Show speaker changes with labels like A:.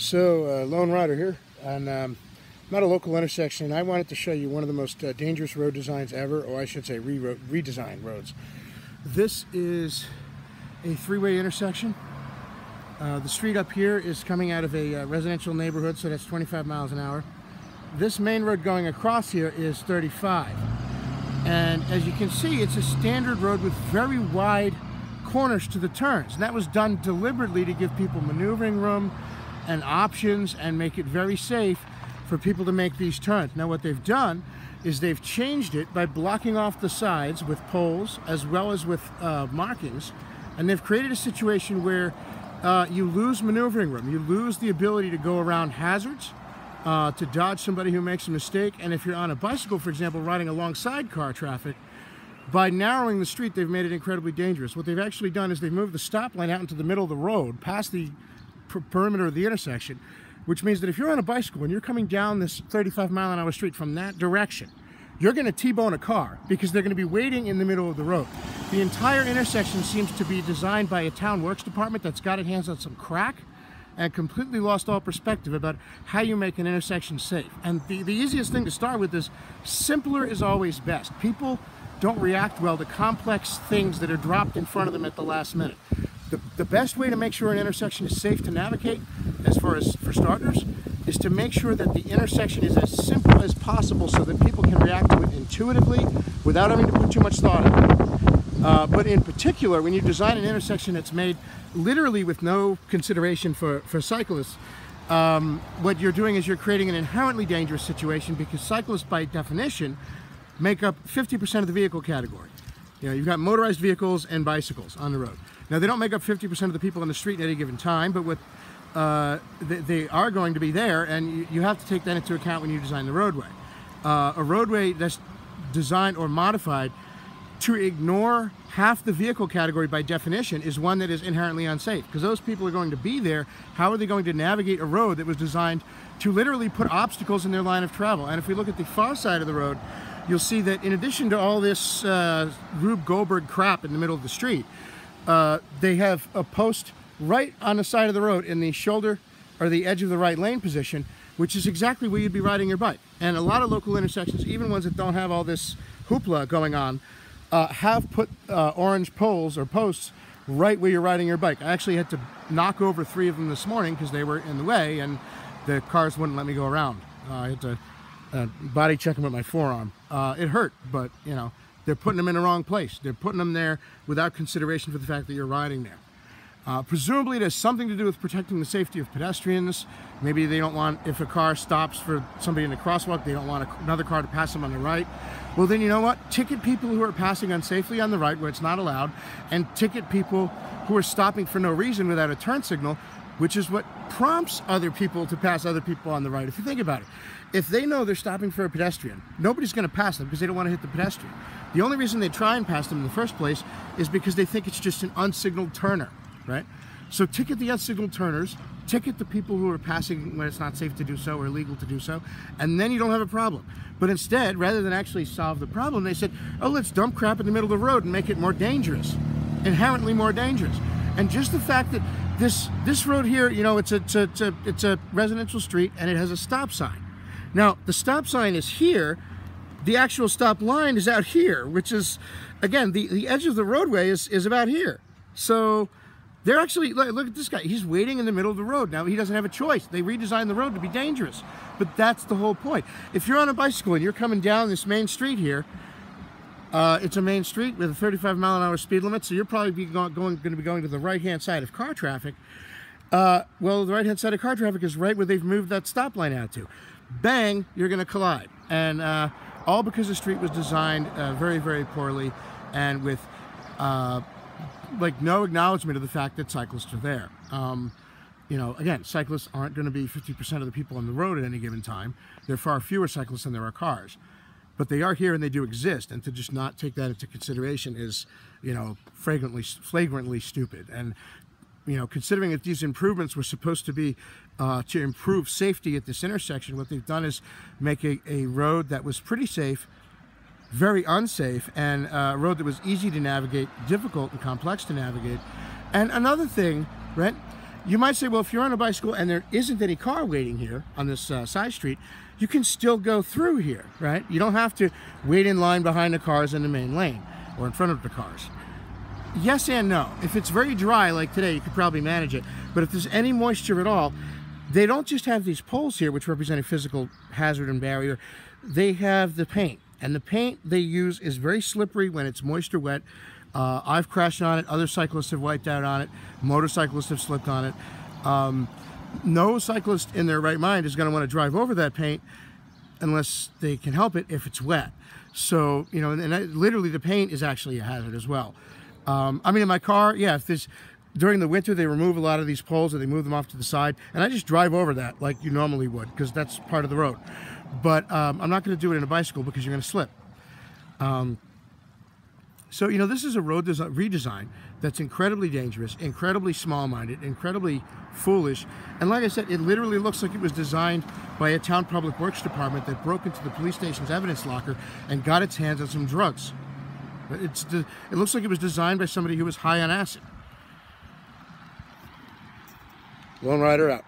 A: So, Lone Rider here, and I'm at a local intersection. I wanted to show you one of the most dangerous road designs ever, or I should say redesigned roads. This is a three-way intersection. The street up here is coming out of a residential neighborhood, so that's 25 miles an hour. This main road going across here is 35. And as you can see, it's a standard road with very wide corners to the turns. And that was done deliberately to give people maneuvering room and options and make it very safe for people to make these turns. Now what they've done is they've changed it by blocking off the sides with poles as well as with markings, and they've created a situation where you lose maneuvering room. You lose the ability to go around hazards, to dodge somebody who makes a mistake. And if you're on a bicycle, for example, riding alongside car traffic, by narrowing the street, they've made it incredibly dangerous. What they've actually done is they've moved the stop line out into the middle of the road, past the perimeter of the intersection, which means that if you're on a bicycle and you're coming down this 35-mile-an-hour street from that direction, you're going to T-bone a car because they're going to be waiting in the middle of the road. The entire intersection seems to be designed by a town works department that's got its hands on some crack and completely lost all perspective about how you make an intersection safe. And the easiest thing to start with is simpler is always best. People don't react well to complex things that are dropped in front of them at the last minute. The best way to make sure an intersection is safe to navigate, as far as for starters, is to make sure that the intersection is as simple as possible so that people can react to it intuitively without having to put too much thought into it. But in particular, when you design an intersection that's made literally with no consideration for cyclists, what you're doing is you're creating an inherently dangerous situation, because cyclists by definition make up 50% of the vehicle category. You know, you've got motorized vehicles and bicycles on the road. Now, they don't make up 50% of the people on the street at any given time, but what they are going to be there, and you have to take that into account when you design the roadway. A roadway that's designed or modified to ignore half the vehicle category by definition is one that is inherently unsafe, because those people are going to be there. How are they going to navigate a road that was designed to literally put obstacles in their line of travel? And if we look at the far side of the road, you'll see that in addition to all this Rube Goldberg crap in the middle of the street, they have a post right on the side of the road in the shoulder or the edge of the right lane position, which is exactly where you'd be riding your bike. And a lot of local intersections, even ones that don't have all this hoopla going on, have put orange poles or posts right where you're riding your bike. I actually had to knock over 3 of them this morning because they were in the way and the cars wouldn't let me go around. I had to body check them with my forearm. It hurt, but you know, they're putting them in the wrong place. They're putting them there without consideration for the fact that you're riding there. Presumably it has something to do with protecting the safety of pedestrians. Maybe they don't want, if a car stops for somebody in a crosswalk, they don't want another car to pass them on the right. Well, then you know what? Ticket people who are passing unsafely on the right where it's not allowed, and ticket people who are stopping for no reason without a turn signal, which is what prompts other people to pass other people on the right. If you think about it, if they know they're stopping for a pedestrian, nobody's going to pass them because they don't want to hit the pedestrian. The only reason they try and pass them in the first place is because they think it's just an unsignaled turner, right? So ticket the unsignaled turners, ticket the people who are passing when it's not safe to do so or illegal to do so, and then you don't have a problem. But instead, rather than actually solve the problem, they said, oh, let's dump crap in the middle of the road and make it more dangerous, inherently more dangerous. And just the fact that this road here, you know, it's a residential street and it has a stop sign. Now, the stop sign is here. The actual stop line is out here, which is, again, the edge of the roadway is about here. So they're actually, look at this guy. He's waiting in the middle of the road. Now, he doesn't have a choice. They redesigned the road to be dangerous. But that's the whole point. If you're on a bicycle and you're coming down this main street here, it's a main street with a 35-mile-an-hour speed limit, so you're probably going to be going to the right-hand side of car traffic. Well, the right-hand side of car traffic is right where they've moved that stop line out to. Bang, you're going to collide. And all because the street was designed very, very poorly and with like no acknowledgement of the fact that cyclists are there. You know, again, cyclists aren't going to be 50% of the people on the road at any given time. There are far fewer cyclists than there are cars. But they are here and they do exist, and to just not take that into consideration is, you know, flagrantly stupid. And, you know, considering that these improvements were supposed to be to improve safety at this intersection, what they've done is make a road that was pretty safe, very unsafe, and a road that was easy to navigate, difficult and complex to navigate. And another thing, right, You might say, well, if you're on a bicycle and there isn't any car waiting here on this side street, you can still go through here, right? You don't have to wait in line behind the cars in the main lane or in front of the cars. Yes and no. If it's very dry like today, you could probably manage it. But if there's any moisture at all, they don't just have these poles here, which represent a physical hazard and barrier. They have the paint. And the paint they use is very slippery when it's moisture wet. I've crashed on it. Other cyclists have wiped out on it. Motorcyclists have slipped on it. No cyclist in their right mind is going to want to drive over that paint unless they can help it if it's wet. So, you know, and literally the paint is actually a hazard as well. I mean, in my car, yeah, if there's, during the winter, they remove a lot of these poles or they move them off to the side, and I just drive over that like you normally would because that's part of the road. But I'm not going to do it in a bicycle because you're going to slip. So, you know, this is a road redesign that's incredibly dangerous, incredibly small-minded, incredibly foolish. And like I said, it literally looks like it was designed by a town public works department that broke into the police station's evidence locker and got its hands on some drugs. It looks like it was designed by somebody who was high on acid. Lone Rider out.